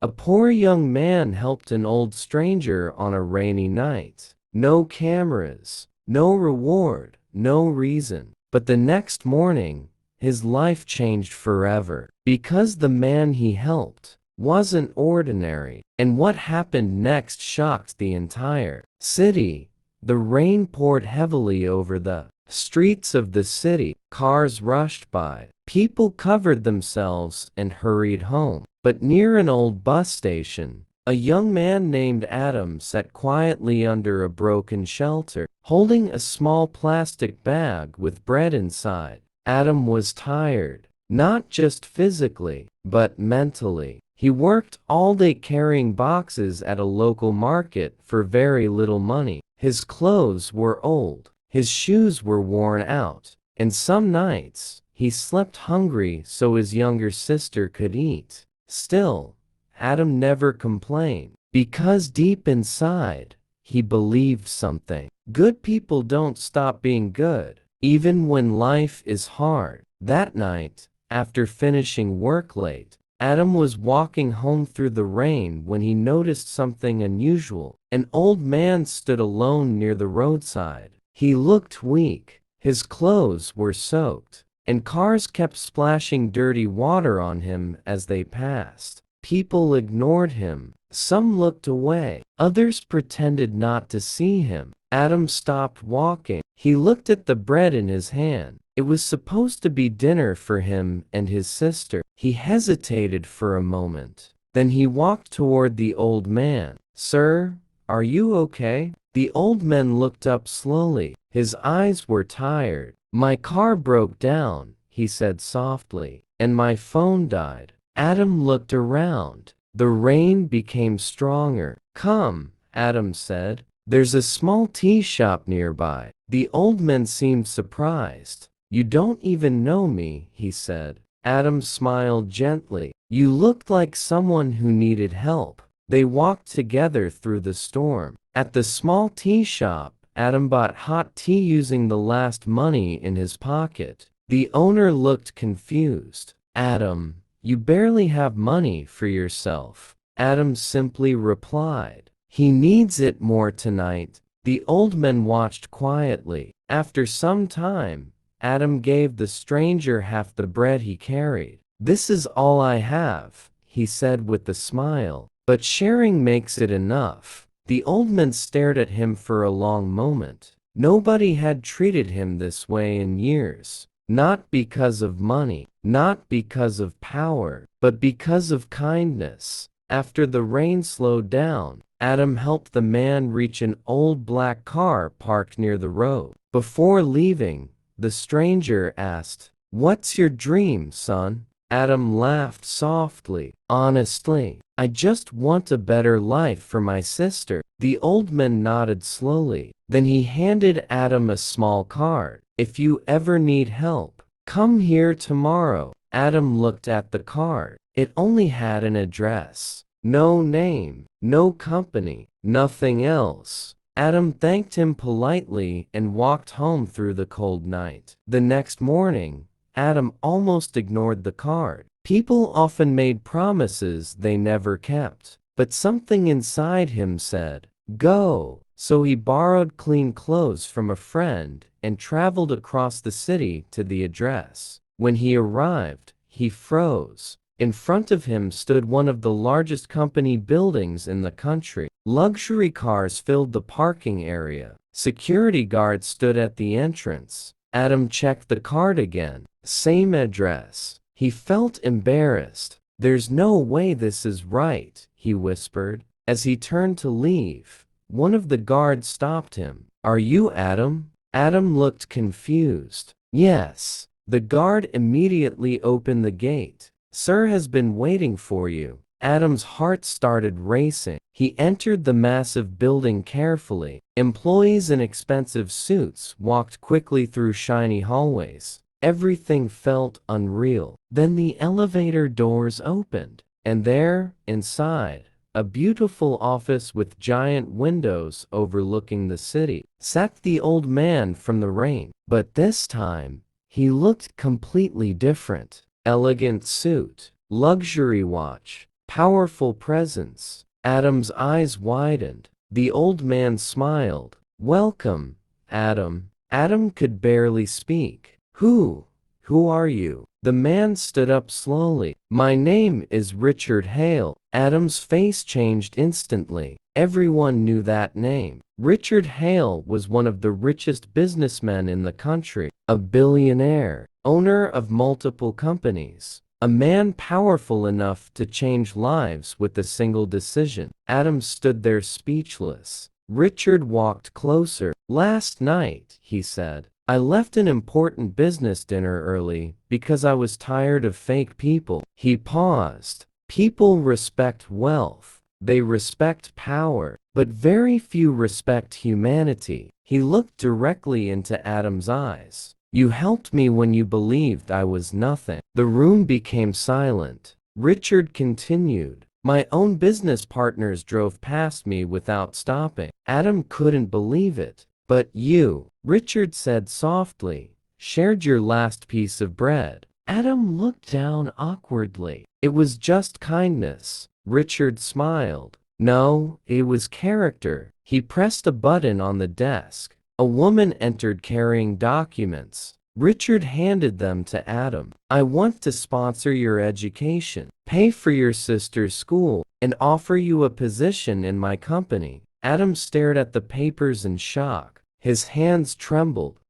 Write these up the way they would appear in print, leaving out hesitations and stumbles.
A poor young man helped an old stranger on a rainy night. No cameras, no reward, no reason. But the next morning, his life changed forever. Because the man he helped wasn't ordinary. And what happened next shocked the entire city. The rain poured heavily over the streets of the city. Cars rushed by. People covered themselves and hurried home. But near an old bus station, a young man named Adam sat quietly under a broken shelter, holding a small plastic bag with bread inside. Adam was tired, not just physically, but mentally. He worked all day carrying boxes at a local market for very little money. His clothes were old, his shoes were worn out, and some nights he slept hungry so his younger sister could eat. Still, Adam never complained, because deep inside, he believed something. Good people don't stop being good, even when life is hard. That night, after finishing work late, Adam was walking home through the rain when he noticed something unusual. An old man stood alone near the roadside. He looked weak, his clothes were soaked, and cars kept splashing dirty water on him as they passed. People ignored him. Some looked away. Others pretended not to see him. Adam stopped walking. He looked at the bread in his hand. It was supposed to be dinner for him and his sister. He hesitated for a moment. Then he walked toward the old man. "Sir, are you okay?" The old man looked up slowly. His eyes were tired. "My car broke down," he said softly, "and my phone died." Adam looked around. The rain became stronger. "Come," Adam said. "There's a small tea shop nearby." The old man seemed surprised. "You don't even know me," he said. Adam smiled gently. "You looked like someone who needed help." They walked together through the storm. At the small tea shop, Adam bought hot tea using the last money in his pocket. The owner looked confused. "Adam, you barely have money for yourself." Adam simply replied, "He needs it more tonight." The old man watched quietly. After some time, Adam gave the stranger half the bread he carried. "This is all I have," he said with a smile, "but sharing makes it enough." The old man stared at him for a long moment. Nobody had treated him this way in years. Not because of money, not because of power, but because of kindness. After the rain slowed down, Adam helped the man reach an old black car parked near the road. Before leaving, the stranger asked, "What's your dream, son?" Adam laughed softly. "Honestly, I just want a better life for my sister." The old man nodded slowly. Then he handed Adam a small card. "If you ever need help, come here tomorrow." Adam looked at the card. It only had an address. No name, no company, nothing else. Adam thanked him politely and walked home through the cold night. The next morning, Adam almost ignored the card. People often made promises they never kept, but something inside him said, "Go." So he borrowed clean clothes from a friend and traveled across the city to the address. When he arrived, he froze. In front of him stood one of the largest company buildings in the country. Luxury cars filled the parking area. Security guards stood at the entrance. Adam checked the card again. Same address. He felt embarrassed. "There's no way this is right," he whispered. As he turned to leave, one of the guards stopped him. "Are you Adam?" Adam looked confused. "Yes." The guard immediately opened the gate. "Sir has been waiting for you." Adam's heart started racing. He entered the massive building carefully. Employees in expensive suits walked quickly through shiny hallways. Everything felt unreal. Then the elevator doors opened, and there, inside, a beautiful office with giant windows overlooking the city, sat the old man from the rain. But this time, he looked completely different. Elegant suit, luxury watch, powerful presence. Adam's eyes widened. The old man smiled. Welcome, Adam. Adam could barely speak. Who are you? The man stood up slowly. My name is Richard Hale. Adam's face changed instantly. Everyone knew that name. Richard Hale was one of the richest businessmen in the country, a billionaire, owner of multiple companies, a man powerful enough to change lives with a single decision. Adam stood there speechless. Richard walked closer. Last night, he said, I left an important business dinner early because I was tired of fake people. He paused. People respect wealth. They respect power, but very few respect humanity. He looked directly into Adam's eyes. You helped me when you believed I was nothing. The room became silent. Richard continued. My own business partners drove past me without stopping. Adam couldn't believe it. But you, Richard said softly, shared your last piece of bread. Adam looked down awkwardly. It was just kindness. Richard smiled. No, it was character. He pressed a button on the desk. A woman entered carrying documents. Richard handed them to Adam. I want to sponsor your education, pay for your sister's school, and offer you a position in my company. Adam stared at the papers in shock. His hands trembled.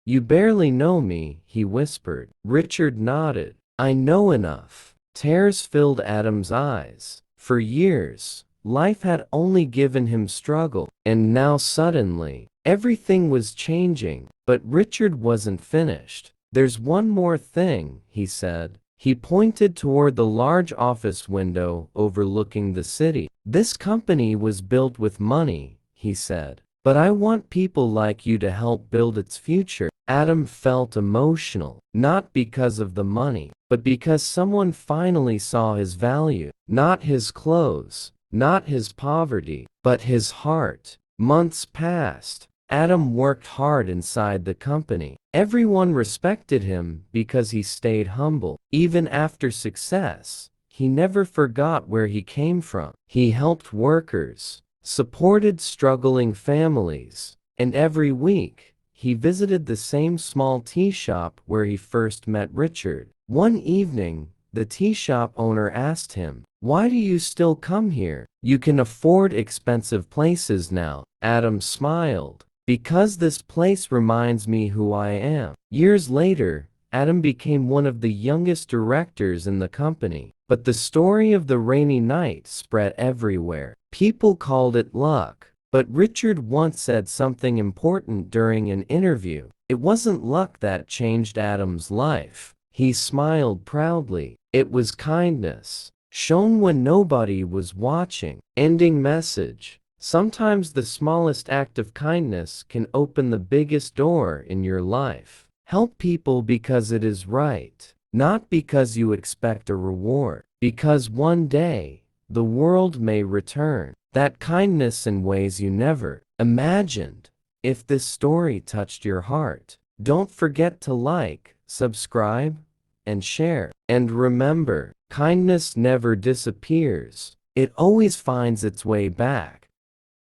You barely know me, he whispered. Richard nodded. I know enough. Tears filled Adam's eyes. For years, life had only given him struggle, and now suddenly, everything was changing. But Richard wasn't finished. There's one more thing, he said. He pointed toward the large office window overlooking the city. This company was built with money, he said. But I want people like you to help build its future. Adam felt emotional, not because of the money, but because someone finally saw his value. Not his clothes, not his poverty, but his heart. Months passed. Adam worked hard inside the company. Everyone respected him because he stayed humble. Even after success, he never forgot where he came from. He helped workers, supported struggling families, and every week, he visited the same small tea shop where he first met Richard. One evening, the tea shop owner asked him, "Why do you still come here? You can afford expensive places now." Adam smiled. Because this place reminds me who I am. Years later, Adam became one of the youngest directors in the company. But the story of the rainy night spread everywhere. People called it luck. But Richard once said something important during an interview. It wasn't luck that changed Adam's life. He smiled proudly. It was kindness, shown when nobody was watching. Ending message. Sometimes the smallest act of kindness can open the biggest door in your life. Help people because it is right, not because you expect a reward. Because one day, the world may return that kindness in ways you never imagined. If this story touched your heart, don't forget to like, subscribe, and share. And remember, kindness never disappears. It always finds its way back.